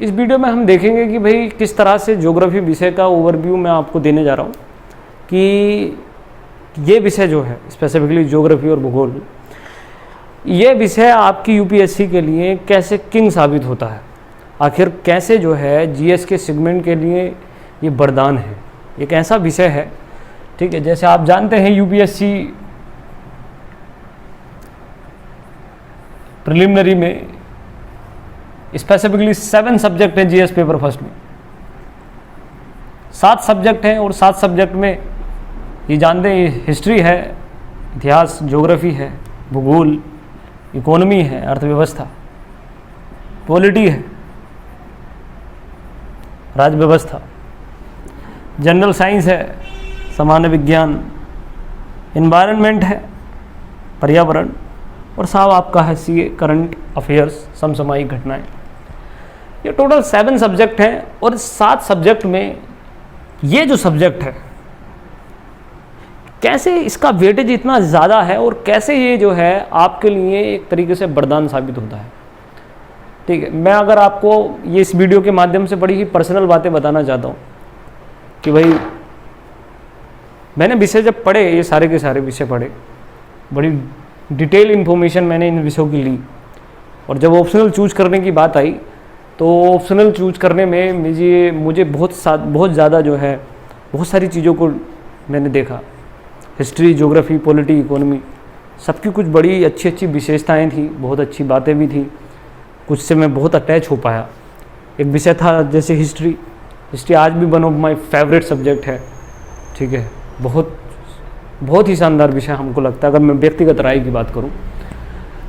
इस वीडियो में हम देखेंगे कि भाई किस तरह से ज्योग्राफी विषय का ओवरव्यू मैं आपको देने जा रहा हूँ कि ये विषय जो है स्पेसिफिकली ज्योग्राफी और भूगोल, ये विषय आपकी यूपीएससी के लिए कैसे किंग साबित होता है, आखिर कैसे जो है जीएस के सेगमेंट के लिए ये वरदान है। एक ऐसा विषय है, ठीक है, जैसे आप जानते हैं यूपीएससी प्रिलिमिनरी में स्पेसिफिकली 7 सब्जेक्ट हैं जीएस पेपर फर्स्ट में, 7 सब्जेक्ट हैं और 7 सब्जेक्ट में ये जानते हैं हिस्ट्री है, इतिहास, ज्योग्राफी है, भूगोल, इकोनॉमी है, अर्थव्यवस्था, पॉलिटी है, राज्य व्यवस्था, जनरल साइंस है, सामान्य विज्ञान, एनवायरनमेंट है, पर्यावरण, और साहब आपका है सीए करंट अफेयर्स, समसामयिक घटनाएं। ये टोटल 7 सब्जेक्ट हैं और 7 सब्जेक्ट में ये जो सब्जेक्ट है कैसे इसका वेटेज इतना ज़्यादा है और कैसे ये जो है आपके लिए एक तरीके से वरदान साबित होता है। ठीक है, मैं अगर आपको ये इस वीडियो के माध्यम से बड़ी ही पर्सनल बातें बताना चाहता हूँ कि भाई मैंने विषय जब पढ़े, ये सारे के सारे विषय पढ़े, बड़ी डिटेल इन्फॉर्मेशन मैंने इन विषयों की ली, और जब ऑप्शनल चूज करने की बात आई तो ऑप्शनल चूज करने में मुझे बहुत ज़्यादा जो है बहुत सारी चीज़ों को मैंने देखा। हिस्ट्री, ज्योग्राफी, पॉलिटी, इकोनॉमी, सबकी कुछ बड़ी अच्छी अच्छी विशेषताएं थी, बहुत अच्छी बातें भी थी, कुछ से मैं बहुत अटैच हो पाया। एक विषय था जैसे हिस्ट्री आज भी one of my favourite subject है। ठीक है, बहुत ही शानदार विषय हमको लगता है अगर मैं व्यक्तिगत राय की बात करूं।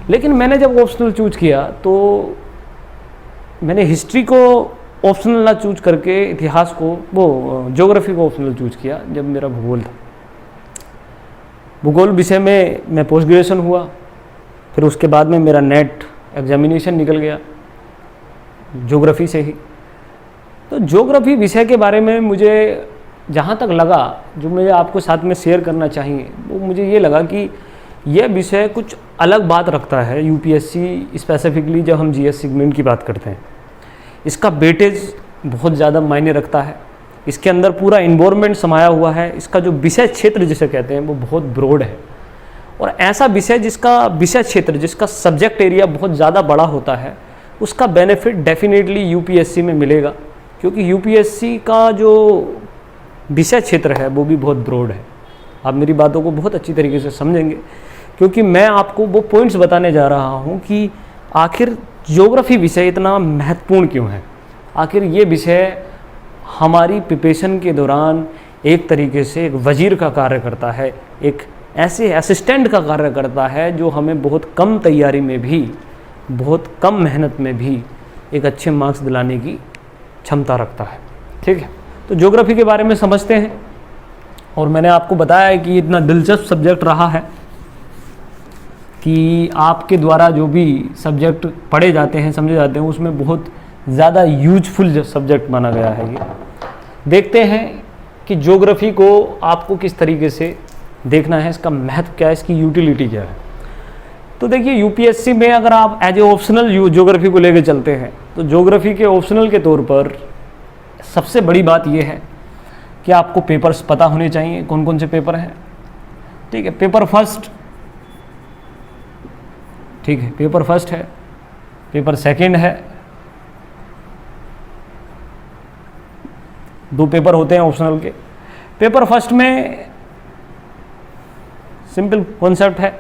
लेकिन मैंने जब ऑप्शनल चूज किया तो मैंने हिस्ट्री को ऑप्शनल ना चूज करके इतिहास को, वो ज्योग्राफी को ऑप्शनल चूज किया जब मेरा भूगोल था। भूगोल विषय में मैं पोस्ट ग्रेजुएशन हुआ, फिर उसके बाद में मेरा नेट एग्जामिनेशन निकल गया ज्योग्राफी से ही। तो ज्योग्राफी विषय के बारे में मुझे जहाँ तक लगा, जो मुझे आपको साथ में शेयर करना चाहिए, वो मुझे ये लगा कि यह विषय कुछ अलग बात रखता है यूपीएससी स्पेसिफिकली जब हम जीएस सेगमेंट की बात करते हैं। इसका वेटेज बहुत ज़्यादा मायने रखता है, इसके अंदर पूरा इन्वायरमेंट समाया हुआ है, इसका जो विषय क्षेत्र जिसे कहते हैं वो बहुत ब्रॉड है, और ऐसा विषय जिसका विषय क्षेत्र, जिसका सब्जेक्ट एरिया बहुत ज़्यादा बड़ा होता है, उसका बेनिफिट डेफिनेटली यूपीएससी में मिलेगा, क्योंकि यूपीएससी का जो विषय क्षेत्र है वो भी बहुत ब्रॉड है। आप मेरी बातों को बहुत अच्छी तरीके से समझेंगे, क्योंकि मैं आपको वो पॉइंट्स बताने जा रहा हूँ कि आखिर ज्योग्राफी विषय इतना महत्वपूर्ण क्यों है, आखिर ये विषय हमारी प्रिपरेशन के दौरान एक तरीके से एक वजीर का कार्य करता है, एक ऐसे असिस्टेंट का कार्य करता है जो हमें बहुत कम तैयारी में भी, बहुत कम मेहनत में भी एक अच्छे मार्क्स दिलाने की क्षमता रखता है। ठीक है, तो ज्योग्राफी के बारे में समझते हैं, और मैंने आपको बताया है कि इतना दिलचस्प सब्जेक्ट रहा है कि आपके द्वारा जो भी सब्जेक्ट पढ़े जाते हैं, समझे जाते हैं, उसमें बहुत ज़्यादा यूजफुल सब्जेक्ट माना गया है। ये देखते हैं कि ज्योग्राफी को आपको किस तरीके से देखना है, इसका महत्व क्या है, इसकी यूटिलिटी क्या है। तो देखिए, यूपीएससी में अगर आप एज ए ऑप्शनल ज्योग्राफी को लेकर चलते हैं तो ज्योग्राफी के ऑप्शनल के तौर पर सबसे बड़ी बात यह है कि आपको पेपर्स पता होने चाहिए, कौन कौन से पेपर हैं। ठीक है, पेपर फर्स्ट, ठीक है, पेपर फर्स्ट है, पेपर सेकंड है, 2 पेपर होते हैं ऑप्शनल के। पेपर फर्स्ट में सिंपल कॉन्सेप्ट है,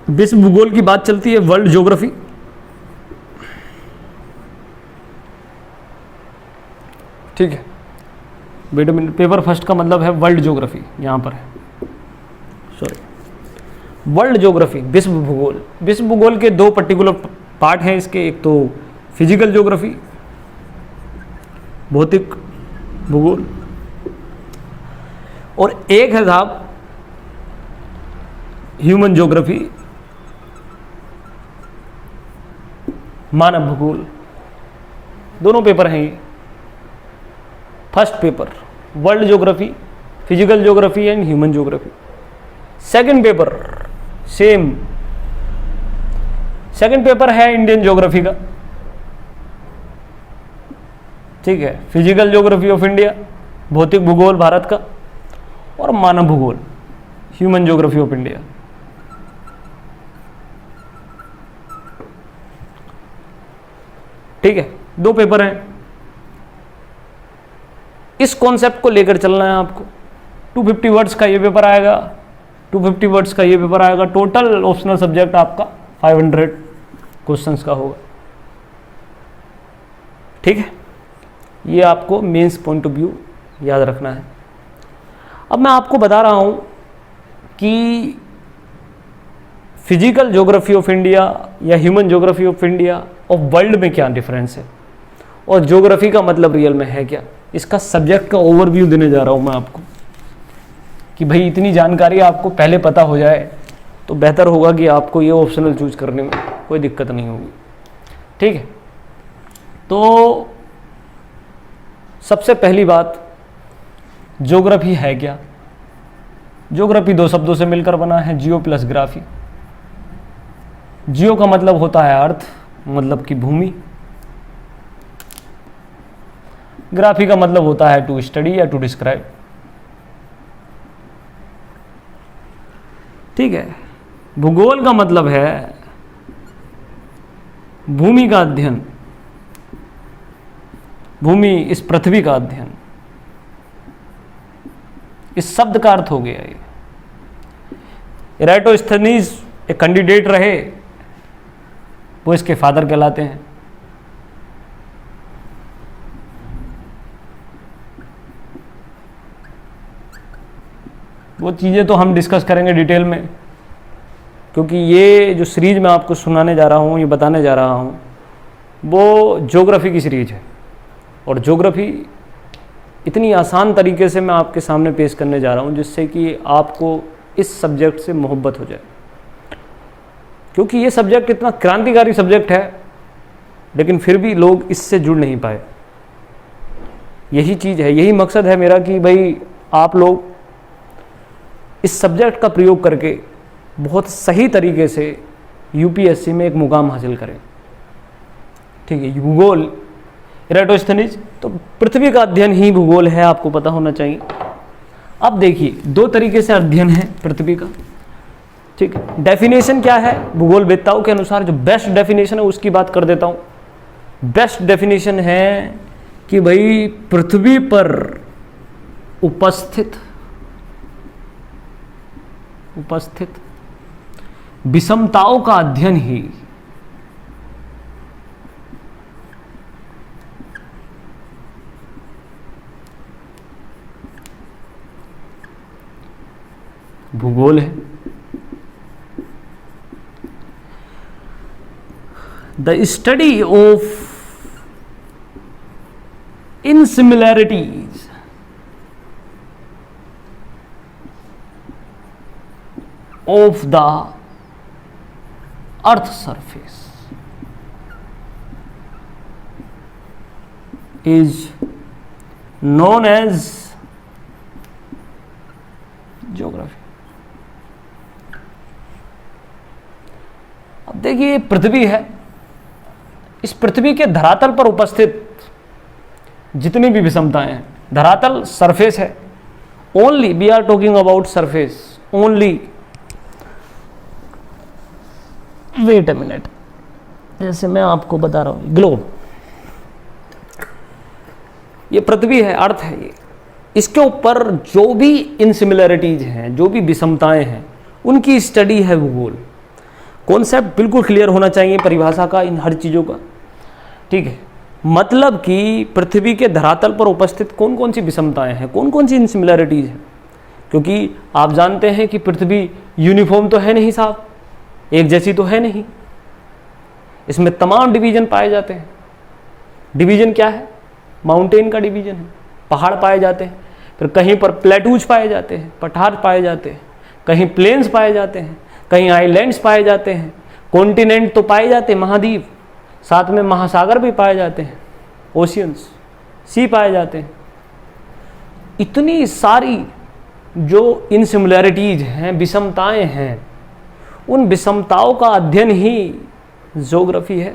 विश्व भूगोल की बात चलती है, वर्ल्ड ज्योग्राफी। ठीक है, wait a minute, paper first का मतलब है वर्ल्ड ज्योग्राफी, यहाँ पर है, सॉरी, वर्ल्ड ज्योग्राफी, विश्व भूगोल। विश्व भूगोल के 2 पर्टिकुलर पार्ट हैं इसके, एक तो फिजिकल ज्योग्राफी, भौतिक भूगोल, और एक है साहब ह्यूमन ज्योग्राफी, मानव भूगोल। दोनों पेपर हैं ये। First paper world geography, physical geography and human geography. Second paper same second paper है इंडियन ज्योग्राफी का, ठीक है, फिजिकल ज्योग्राफी ऑफ इंडिया, भौतिक भूगोल भारत का, और मानव भूगोल, ह्यूमन ज्योग्राफी ऑफ इंडिया। ठीक है, 2 पेपर हैं। इस कॉन्सेप्ट को लेकर चलना है आपको। 250 वर्ड्स का ये पेपर आएगा, 250 वर्ड्स का ये पेपर आएगा। टोटल ऑप्शनल सब्जेक्ट आपका 500 क्वेश्चंस का होगा। ठीक है, ये आपको मेंस पॉइंट ऑफ व्यू याद रखना है। अब मैं आपको बता रहा हूं कि फिजिकल ज्योग्राफी ऑफ इंडिया या ह्यूमन ज्योग्राफी ऑफ इंडिया और वर्ल्ड में क्या डिफरेंस है, और ज्योग्राफी का मतलब रियल में है क्या। इसका सब्जेक्ट का ओवरव्यू देने जा रहा हूं मैं आपको, कि भाई इतनी जानकारी आपको पहले पता हो जाए तो बेहतर होगा कि आपको ये ऑप्शनल चूज करने में कोई दिक्कत नहीं होगी। ठीक है, तो सबसे पहली बात, ज्योग्राफी है क्या। ज्योग्राफी 2 शब्दों से मिलकर बना है, जियो प्लस ग्राफी। जियो का मतलब होता है अर्थ, मतलब कि भूमि। ग्राफी का मतलब होता है टू स्टडी या टू डिस्क्राइब। ठीक है, भूगोल का मतलब है भूमि का अध्ययन, भूमि इस पृथ्वी का अध्ययन। इस शब्द का अर्थ हो गया ये। इराटोस्थेनीज एक कैंडिडेट रहे, वो इसके फादर कहलाते हैं। वो चीज़ें तो हम डिस्कस करेंगे डिटेल में, क्योंकि ये जो सीरीज मैं आपको सुनाने जा रहा हूँ, ये बताने जा रहा हूँ, वो ज्योग्राफी की सीरीज है। और ज्योग्राफी इतनी आसान तरीके से मैं आपके सामने पेश करने जा रहा हूँ जिससे कि आपको इस सब्जेक्ट से मोहब्बत हो जाए, क्योंकि ये सब्जेक्ट इतना क्रांतिकारी सब्जेक्ट है, लेकिन फिर भी लोग इससे जुड़ नहीं पाए। यही चीज़ है, यही मकसद है मेरा कि भाई आप लोग इस सब्जेक्ट का प्रयोग करके बहुत सही तरीके से यूपीएससी में एक मुकाम हासिल करें। ठीक है, भूगोल, इराटोस्थेनीज, तो पृथ्वी का अध्ययन ही भूगोल है, आपको पता होना चाहिए। अब देखिए, 2 तरीके से अध्ययन है पृथ्वी का। ठीक है, डेफिनेशन क्या है भूगोल वेत्ताओं के अनुसार, जो बेस्ट डेफिनेशन है उसकी बात कर देता हूं। बेस्ट डेफिनेशन है कि भाई पृथ्वी पर उपस्थित विषमताओं का अध्ययन ही भूगोल है। The study of insimilarities of the earth surface is known as geography। अब देखिए, पृथ्वी है, इस पृथ्वी के धरातल पर उपस्थित जितनी भी विषमताएं हैं, धरातल सरफेस है, only we are talking about surface only. Wait a minute, जैसे मैं आपको बता रहा हूं, ग्लोब, ये पृथ्वी है, अर्थ है ये, इसके ऊपर जो भी इनसिमिलरिटीज हैं, जो भी विषमताएं हैं, उनकी स्टडी है भूगोल। कॉन्सेप्ट बिल्कुल क्लियर होना चाहिए परिभाषा का, इन हर चीज़ों का। ठीक है, मतलब कि पृथ्वी के धरातल पर उपस्थित कौन कौन सी विषमताएं हैं, कौन कौन सी इनसिमिलरिटीज हैं, क्योंकि आप जानते हैं कि पृथ्वी यूनिफॉर्म तो है नहीं साहब, एक जैसी तो है नहीं, इसमें तमाम डिवीजन पाए जाते हैं। डिवीजन क्या है? माउंटेन का डिवीजन है, पहाड़ पाए जाते हैं, फिर कहीं पर प्लेटूज पाए जाते हैं, पठार पाए जाते हैं, कहीं प्लेन्स पाए जाते हैं, कहीं आइलैंड्स पाए जाते हैं, कॉन्टिनेंट तो पाए जाते हैं, महाद्वीप, साथ में महासागर भी पाए जाते हैं, ओशियंस, सी पाए जाते हैं। इतनी सारी जो इनसिमिलरिटीज हैं, विषमताएं हैं, उन विषमताओं का अध्ययन ही ज्योग्राफी है।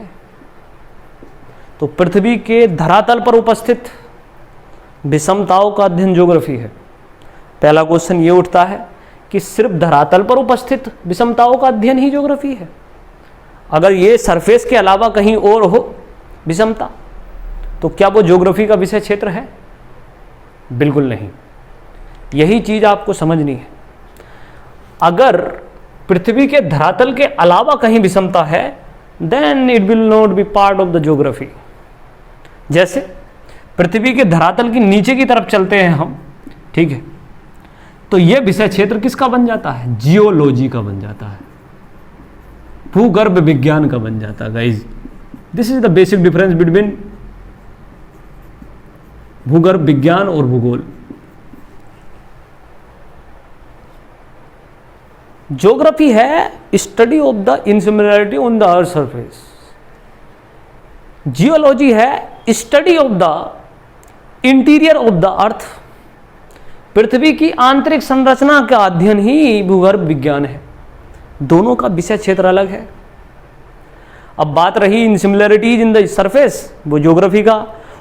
तो पृथ्वी के धरातल पर उपस्थित विषमताओं का अध्ययन ज्योग्राफी है। पहला क्वेश्चन ये उठता है कि सिर्फ धरातल पर उपस्थित विषमताओं का अध्ययन ही ज्योग्राफी है? अगर ये सरफेस के अलावा कहीं और हो विषमता, तो क्या वो ज्योग्राफी का विषय क्षेत्र है? बिल्कुल नहीं। यही चीज आपको समझनी है। अगर पृथ्वी के धरातल के अलावा कहीं विषमता है, then it will not be part of the geography. जैसे पृथ्वी के धरातल की नीचे की तरफ चलते हैं हम, ठीक है, तो यह विषय क्षेत्र किसका बन जाता है? जियोलॉजी का बन जाता है, भूगर्भ विज्ञान का बन जाता है। Guys, this is the basic difference between भूगर्भ विज्ञान और भूगोल। ज्योग्राफी है study of the dissimilarity on the earth surface. Geology है study of the interior of the earth. पृथ्वी की आंतरिक संरचना का अध्ययन ही भूगर्भ विज्ञान है। दोनों का विषय क्षेत्र अलग है। अब बात रही इनसिमिलरिटीज इन द सरफेस, वो ज्योग्राफी का,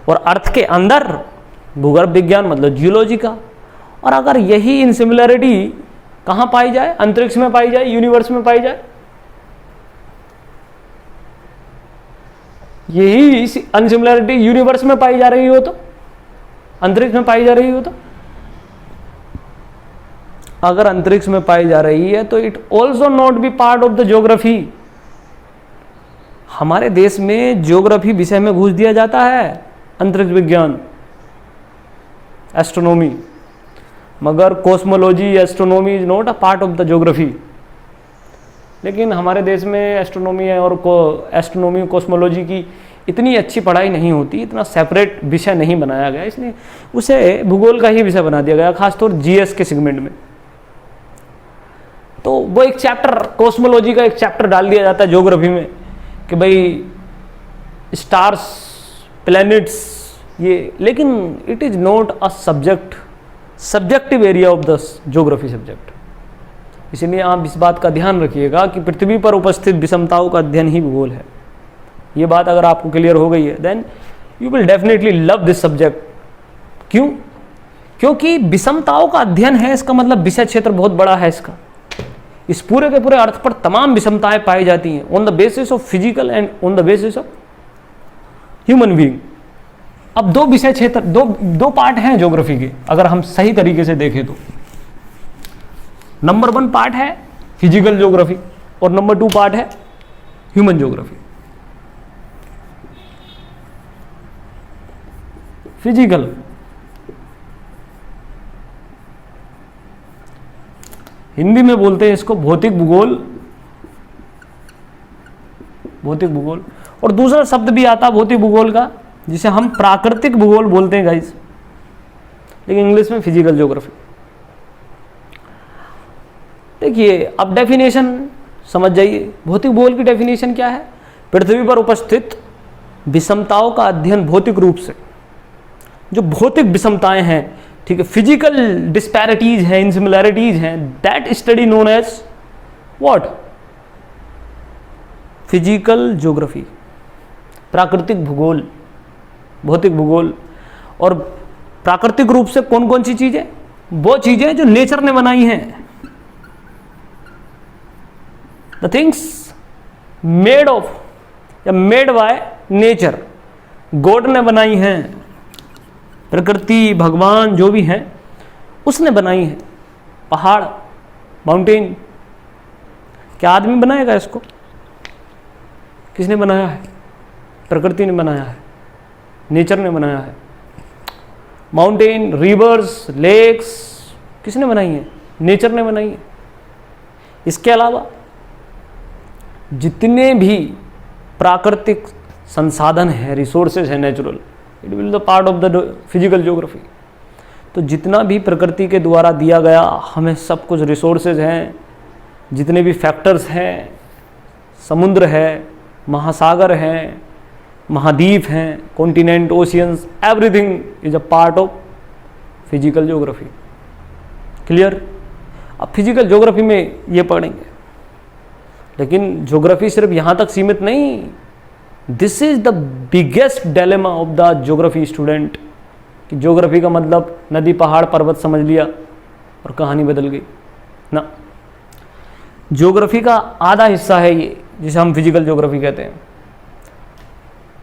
और अर्थ के अंदर भूगर्भ विज्ञान मतलब जियोलॉजी का। और अगर यही इनसिमिलरिटी कहां पाई जाए? अंतरिक्ष में पाई जाए, यूनिवर्स में पाई जाए, यही अनसिमिलरिटी यूनिवर्स में पाई जा रही हो, तो अंतरिक्ष में पाई जा रही हो, तो अगर अंतरिक्ष में पाई जा रही है तो it also not be part of the geography. हमारे देश में ज्योग्राफी विषय में घुस दिया जाता है अंतरिक्ष विज्ञान, एस्ट्रोनॉमी, मगर cosmology, astronomy is not a part of the geography. लेकिन हमारे देश में एस्ट्रोनॉमी है और एस्ट्रोनॉमी कॉस्मोलॉजी की इतनी अच्छी पढ़ाई नहीं होती, इतना सेपरेट विषय नहीं बनाया गया, इसलिए उसे भूगोल का ही विषय बना दिया गया, खासतौर जीएस के सेगमेंट में। तो वो एक चैप्टर, कॉस्मोलॉजी का एक चैप्टर डाल दिया जाता है ज्योग्राफी में कि भाई स्टार्स, प्लैनेट्स, ये, लेकिन it is not a subject, subjective area of the geography subject. इसलिए आप इस बात का ध्यान रखिएगा कि पृथ्वी पर उपस्थित विषमताओं का अध्ययन ही भूगोल है। ये बात अगर आपको क्लियर हो गई है, then you will definitely love this subject. क्यों? क्योंकि विषमताओं का अध्ययन है, इसका मतलब विषय क्षेत्र बहुत बड़ा है इसका। इस पूरे के पूरे अर्थ पर तमाम विषमताएं पाई जाती हैं on the basis of physical and on the basis of human being. अब दो विषय क्षेत्र, दो पार्ट हैं ज्योग्राफी के, अगर हम सही तरीके से देखें तो। नंबर 1 पार्ट है फिजिकल ज्योग्राफी और नंबर 2 पार्ट है ह्यूमन ज्योग्राफी। फिजिकल, हिंदी में बोलते हैं इसको भौतिक भूगोल, भौतिक भूगोल, और दूसरा शब्द भी आता है भौतिक भूगोल का जिसे हम प्राकृतिक भूगोल बोलते हैं गाइस, लेकिन इंग्लिश में फिजिकल ज्योग्राफी। देखिए अब डेफिनेशन समझ जाइए। भौतिक भूगोल की डेफिनेशन क्या है? पृथ्वी पर उपस्थित विषमताओं का अध्ययन भौतिक रूप से, जो भौतिक विषमताएं हैं, ठीक है, फिजिकल डिस्पैरिटीज हैं, इनसिमिलैरिटीज हैं, that study known as what? Physical geography, प्राकृतिक भूगोल, भौतिक भूगोल। और प्राकृतिक रूप से कौन कौन सी चीजें? वो चीजें जो नेचर ने बनाई हैं, द थिंग्स मेड ऑफ या मेड बाय नेचर, गॉड ने बनाई हैं, प्रकृति, भगवान जो भी हैं उसने बनाई है। पहाड़, माउंटेन, क्या आदमी बनाएगा इसको? किसने बनाया है? प्रकृति ने बनाया है, नेचर ने बनाया है। माउंटेन, रिवर्स, लेक्स किसने बनाई है? नेचर ने बनाई है। इसके अलावा जितने भी प्राकृतिक संसाधन हैं, रिसोर्सेज हैं natural, it will the part of the physical geography. तो जितना भी प्रकृति के द्वारा दिया गया हमें सब कुछ रिसोर्सेज हैं, जितने भी फैक्टर्स हैं, समुद्र है, महासागर हैं, महाद्वीप हैं, continent, oceans, everything is a part of physical geography. Clear? अब फिजिकल ज्योग्राफी में ये पढ़ेंगे, लेकिन ज्योग्राफी सिर्फ यहाँ तक सीमित नहीं। This is the biggest dilemma of the geography student, कि ज्योग्राफी का मतलब नदी पहाड़ पर्वत समझ लिया और कहानी बदल गई ना। ज्योग्राफी का आधा हिस्सा है ये, जिसे हम फिजिकल ज्योग्राफी कहते हैं।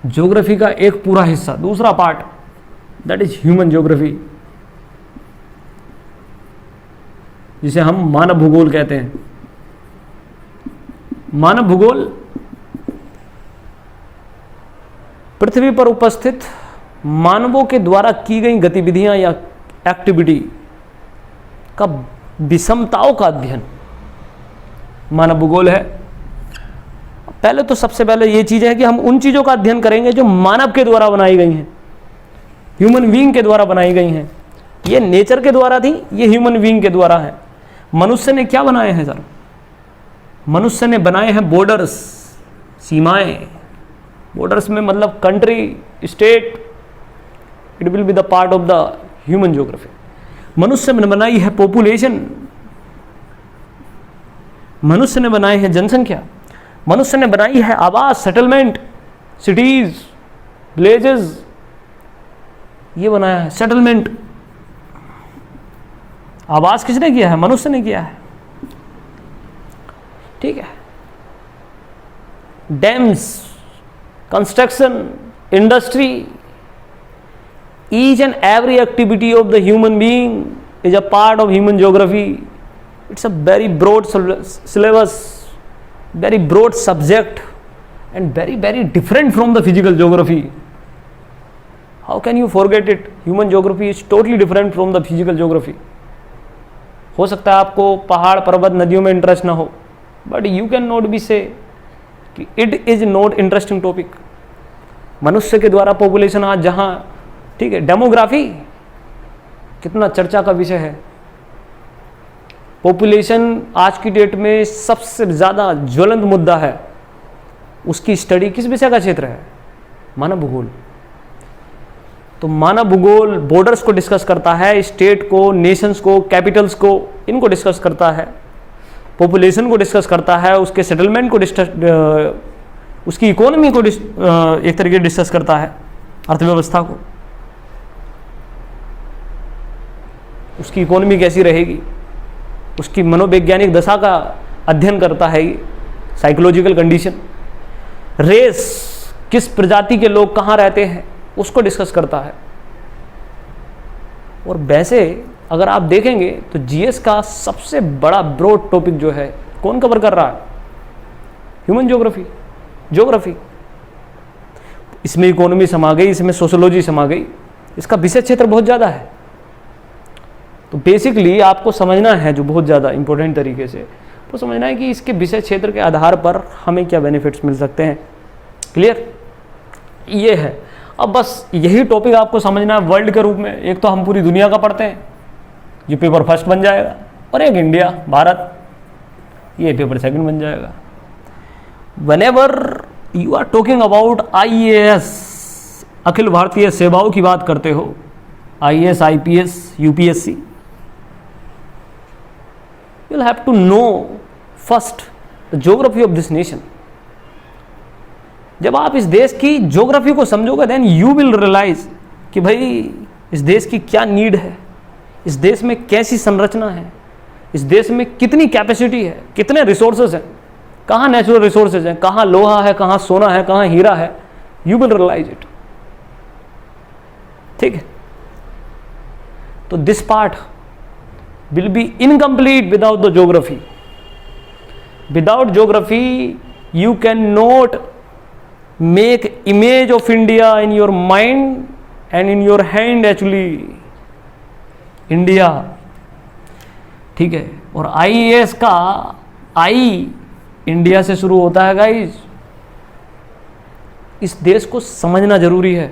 ज्योग्राफी का एक पूरा हिस्सा, दूसरा part, that is human geography, जिसे हम मानव भूगोल कहते हैं। मानव भूगोल पृथ्वी पर उपस्थित मानवों के द्वारा की गई गतिविधियां या एक्टिविटी का विषमताओं का अध्ययन मानव भूगोल है। पहले तो सबसे पहले ये चीज है कि हम उन चीजों का अध्ययन करेंगे जो मानव के द्वारा बनाई गई हैं, ह्यूमन बीइंग के द्वारा बनाई गई हैं। ये नेचर के द्वारा थी, ये ह्यूमन बीइंग के द्वारा है। मनुष्य ने क्या बनाए हैं सर? मनुष्य ने बनाए हैं बॉर्डर्स, सीमाएं। बॉर्डर्स में मतलब country, state, it will be the part of the human geography. मनुष्य ने बनाई है पॉपुलेशन, मनुष्य ने बनाए हैं जनसंख्या, मनुष्य ने बनाई है आवास, सेटलमेंट, सिटीज, विलेजेस, ये बनाया है सेटलमेंट। आवास किसने किया है? मनुष्य ने किया है, ठीक है। Dams, construction, industry, each and every activity of the human being is a part of human geography. It's a very broad syllabus, very broad subject, and very different from the physical geography. How can you forget it? Human geography is totally different from the physical geography. हो सकता है आपको पहाड़ पर्वत नदियों में interest ना हो, but you can not be से कि it is not interesting topic. मनुष्य के द्वारा पॉपुलेशन आज जहाँ, ठीक है, डेमोग्राफी कितना चर्चा का विषय है। पॉपुलेशन आज की डेट में सबसे ज़्यादा ज्वलंत मुद्दा है। उसकी स्टडी किस विषय का क्षेत्र है? मानव भूगोल। तो मानव भूगोल बॉर्डर्स को डिस्कस करता है, स्टेट को, नेशंस को, कैपिटल्स को, इनको डिस्कस करता है। पॉपुलेशन को डिस्कस करता है, उसके सेटलमेंट को उसकी इकोनॉमी को एक तरीके डिस्कस करता है, अर्थव्यवस्था को, उसकी इकोनॉमी कैसी रहेगी, उसकी मनोवैज्ञानिक दशा का अध्ययन करता है, साइकोलॉजिकल कंडीशन। रेस, किस प्रजाति के लोग कहाँ रहते हैं, उसको डिस्कस करता है। और वैसे अगर आप देखेंगे तो जीएस का सबसे बड़ा ब्रॉड टॉपिक जो है कौन कवर कर रहा है? Human geography, geography. इसमें इकोनॉमी समा गई, इसमें सोशियोलॉजी समा गई, इसका विषय क्षेत्र बहुत ज़्यादा है। तो बेसिकली आपको समझना है, जो बहुत ज़्यादा इंपॉर्टेंट तरीके से वो समझना है कि इसके विषय क्षेत्र के आधार पर हमें क्या बेनिफिट्स मिल सकते हैं। क्लियर? ये है। अब बस यही टॉपिक आपको समझना है वर्ल्ड के रूप में। एक तो हम पूरी दुनिया का पढ़ते हैं, ये पेपर फर्स्ट बन जाएगा, और एक इंडिया, भारत, ये पेपर सेकंड बन जाएगा। Whenever you are talking about IAS, अखिल भारतीय सेवाओं की बात करते हो, IAS, IPS, UPSC, you'll have to know first the geography of this nation. जब आप इस देश की ज्योग्राफी को समझोगे, देन यू विल रियलाइज कि भाई इस देश की क्या नीड है, इस देश में कैसी संरचना है, इस देश में कितनी कैपेसिटी है, कितने रिसोर्सेज हैं, कहाँ नेचुरल रिसोर्सेज हैं, कहाँ लोहा है, कहाँ सोना है, कहाँ हीरा है। You will realise it. ठीक है? तो this part will be incomplete without the geography. Without geography, you cannot make image of India in your mind and in your hand actually. India, ठीक है? और IAS का I इंडिया से शुरू होता है गाइज। इस देश को समझना जरूरी है।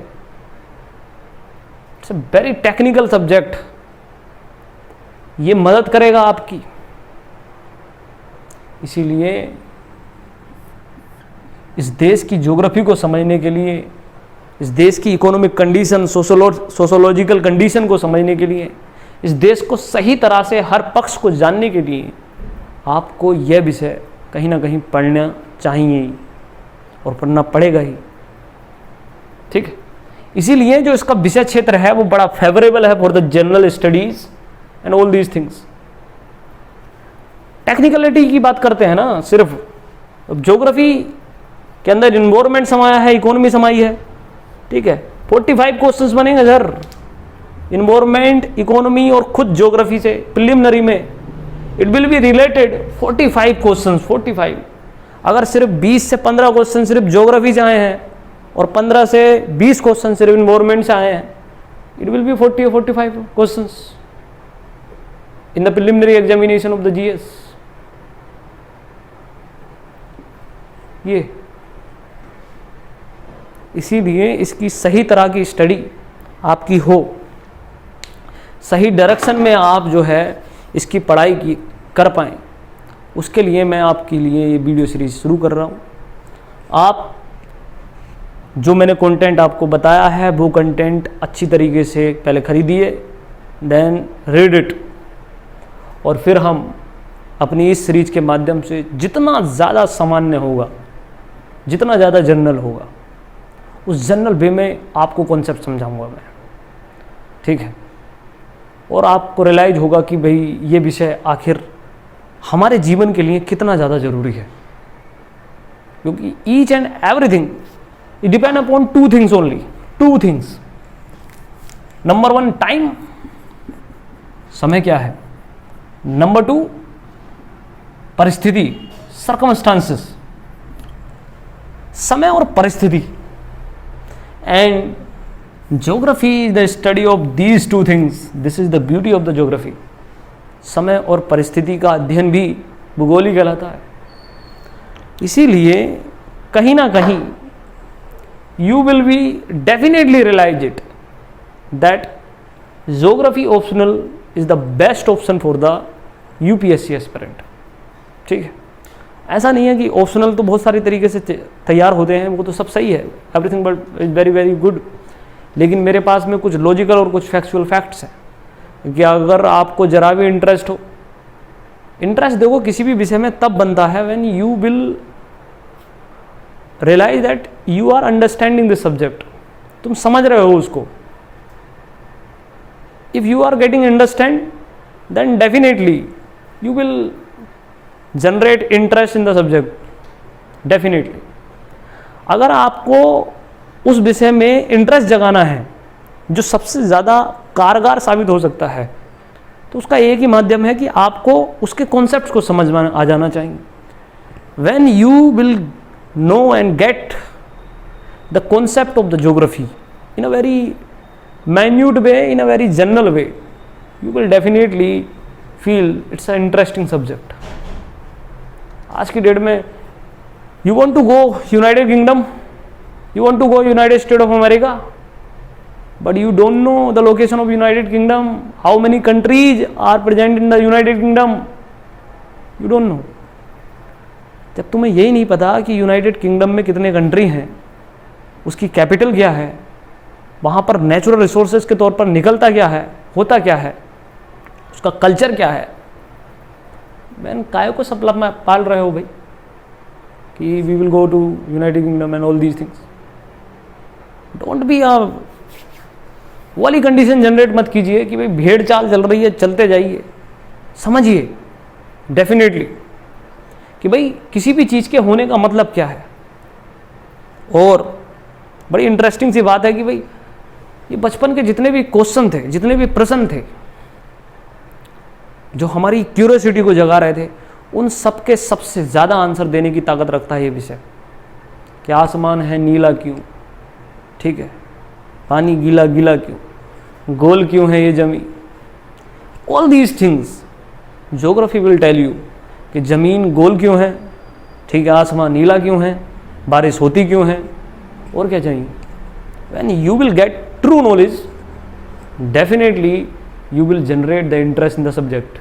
It's a very technical subject. ये मदद करेगा आपकी। इसीलिए इस देश की ज्योग्राफी को समझने के लिए, इस देश की इकोनॉमिक कंडीशन, सोशोलॉजिकल कंडीशन को समझने के लिए, इस देश को सही तरह से हर पक्ष को जानने के लिए आपको यह विषय कहीं ना कहीं पढ़ना चाहिए ही और पढ़ना पड़ेगा ही, ठीक है। इसीलिए जो इसका विषय क्षेत्र है वो बड़ा फेवरेबल है for the general studies and all these things. Technicality की बात करते हैं ना सिर्फ, ज्योग्राफी के अंदर इन्वायरमेंट समाया है, इकोनॉमी समाई है, ठीक है। 45 क्वेश्चंस बनेंगे सर, इन्वायरमेंट, इकोनॉमी और खुद ज्योग्राफी से प्रिलिमिनरी में। It will be related 45 questions, 45। अगर सिर्फ 20 से 15 क्वेश्चन सिर्फ ज्योग्राफी से आए हैं और 15 से 20 क्वेश्चन सिर्फ इन्वायरमेंट से आए हैं, it will be 40 or 45 questions in the preliminary examination of the GS. ये इसीलिए इसकी सही तरह की स्टडी आपकी हो, सही डायरेक्शन में आप जो है इसकी पढ़ाई की कर पाएँ, उसके लिए मैं आपके लिए ये वीडियो सीरीज शुरू कर रहा हूँ। आप जो मैंने कंटेंट आपको बताया है वो कंटेंट अच्छी तरीके से पहले खरीदिए, देन रीड इट, और फिर हम अपनी इस सीरीज के माध्यम से जितना ज़्यादा सामान्य होगा, जितना ज़्यादा जनरल होगा, उस जनरल वे में आपको कॉन्सेप्ट समझाऊंगा मैं, ठीक है। और आपको रियलाइज होगा कि भाई ये विषय आखिर हमारे जीवन के लिए कितना ज़्यादा ज़रूरी है, क्योंकि each and everything it depend upon two things only, two things. Number 1 time, समय क्या है। नंबर 2 परिस्थिति, सर्कमस्टांसेस, समय और परिस्थिति। And geography is the study of these two things, this is the beauty of the geography. समय और परिस्थिति का अध्ययन भी भूगोल ही कहलाता है। इसीलिए कहीं ना कहीं you will be definitely realize it that geography optional is the best option for the UPSC aspirant, ठीक है। ऐसा नहीं है कि ऑप्शनल तो बहुत सारी तरीके से तैयार होते हैं, वो तो सब सही है, everything but is very very good, लेकिन मेरे पास में कुछ लॉजिकल और कुछ फैक्चुअल फैक्ट्स हैं कि अगर आपको जरा भी इंटरेस्ट हो, इंटरेस्ट देखो किसी भी विषय में तब बनता है when you will realise that you are understanding this subject, तुम समझ रहे हो उसको। If you are getting understand then definitely you will generate interest in the subject, definitely. अगर आपको उस विषय में इंटरेस्ट जगाना है जो सबसे ज़्यादा कारगर साबित हो सकता है, तो उसका एक ही माध्यम है कि आपको उसके कॉन्सेप्ट्स को समझ में आ जाना चाहिए। When you will know and get the concept of the geography in a very minute way, in a very general way, you will definitely feel it's an interesting subject. आज की डेट में you want to go United Kingdom, you want to go United States of America, but you don't know the location of United Kingdom, how many countries are present in the United Kingdom, you don't know. जब तुम्हें यही नहीं पता कि United kingdom में कितने country हैं, उसकी कैपिटल क्या है, वहाँ पर नेचुरल रिसोर्सेज के तौर पर निकलता क्या है, होता क्या है, उसका कल्चर क्या है, मैंने काय को सपना में पाल रहे हो भाई कि we will go to United Kingdom and all these things. Don't be a वाली कंडीशन जनरेट मत कीजिए कि भाई भेड़ चाल चल रही है, चलते जाइए। समझिए डेफिनेटली कि भाई किसी भी चीज़ के होने का मतलब क्या है। और बड़ी इंटरेस्टिंग सी बात है कि भाई ये बचपन के जितने भी क्वेश्चन थे, जितने भी प्रश्न थे जो हमारी क्यूरियोसिटी को जगा रहे थे, उन सब के सबसे ज़्यादा आंसर देने की ताकत रखता है ये विषय। कि आसमान है नीला क्यों, ठीक है, पानी गीला गीला क्यों, गोल क्यों है ये जमीन, all these things geography will tell you कि ज़मीन गोल क्यों है, ठीक है, आसमान नीला क्यों है, बारिश होती क्यों है, और क्या चाहिए। When you will get true knowledge definitely you will generate the interest in the subject.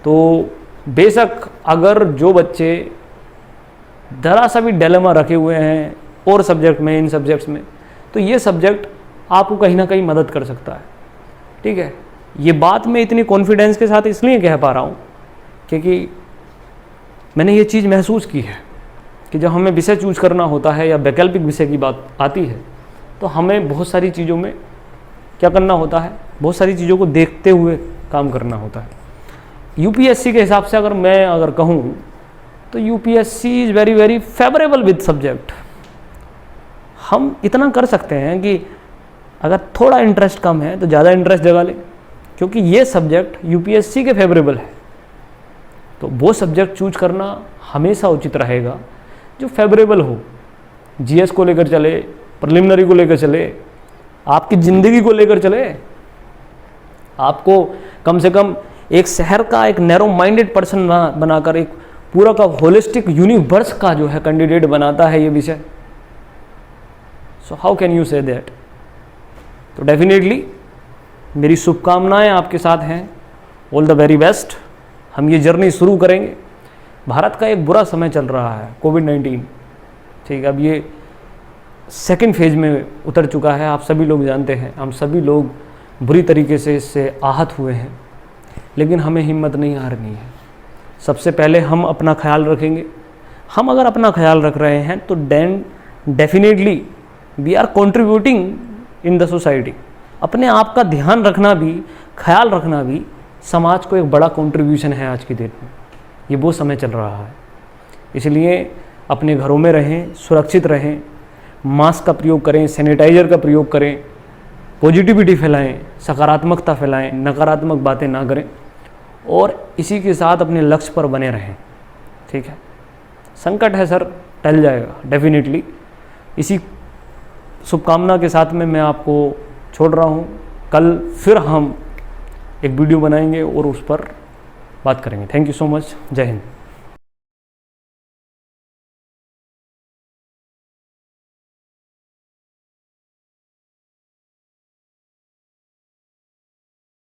तो बेशक अगर जो बच्चे जरा सा भी डिलेमा रखे हुए हैं और सब्जेक्ट में, इन सब्जेक्ट्स में, तो ये सब्जेक्ट आपको कहीं ना कहीं मदद कर सकता है, ठीक है। ये बात मैं इतनी कॉन्फिडेंस के साथ इसलिए कह पा रहा हूँ क्योंकि मैंने ये चीज़ महसूस की है कि जब हमें विषय चूज करना होता है या वैकल्पिक विषय की बात आती है तो हमें बहुत सारी चीज़ों में क्या करना होता है, बहुत सारी चीज़ों को देखते हुए काम करना होता है। यूपीएससी के हिसाब से अगर कहूँ तो UPSC is very very favourable with subject. हम इतना कर सकते हैं कि अगर थोड़ा इंटरेस्ट कम है तो ज़्यादा इंटरेस्ट जगा ले, क्योंकि ये सब्जेक्ट यूपीएससी के फेवरेबल है। तो वो सब्जेक्ट चूज करना हमेशा उचित रहेगा जो फेवरेबल हो, जीएस को लेकर चले, प्रिलिमिनरी को लेकर चले, आपकी ज़िंदगी को लेकर चले। आपको कम से कम एक शहर का एक नैरो माइंडेड पर्सन बनाकर एक पूरा का होलिस्टिक यूनिवर्स का जो है कैंडिडेट बनाता है ये विषय। So how can you say that? तो डेफिनेटली मेरी शुभकामनाएं आपके साथ हैं। All the very best. हम ये जर्नी शुरू करेंगे। भारत का एक बुरा समय चल रहा है, कोविड-19, ठीक है। अब ये सेकंड फेज में उतर चुका है, आप सभी लोग जानते हैं। हम सभी लोग बुरी तरीके से इससे आहत हुए हैं, लेकिन हमें हिम्मत नहीं हारनी है। सबसे पहले हम अपना ख्याल रखेंगे। हम अगर अपना ख्याल रख रहे हैं तो definitely we are contributing in the society. अपने आप का ध्यान रखना भी, ख्याल रखना भी समाज को एक बड़ा कंट्रीब्यूशन है आज की डेट में। ये वो समय चल रहा है, इसलिए अपने घरों में रहें, सुरक्षित रहें, मास्क का प्रयोग करें, सैनिटाइजर का प्रयोग करें, पॉजिटिविटी फैलाएं, सकारात्मकता फैलाएं, नकारात्मक बातें ना करें और इसी के साथ अपने लक्ष्य पर बने रहें, ठीक है। संकट है सर, टल जाएगा डेफिनेटली। इसी शुभकामना के साथ में मैं आपको छोड़ रहा हूँ। कल फिर हम एक वीडियो बनाएंगे और उस पर बात करेंगे। Thank you so much. जय हिंद।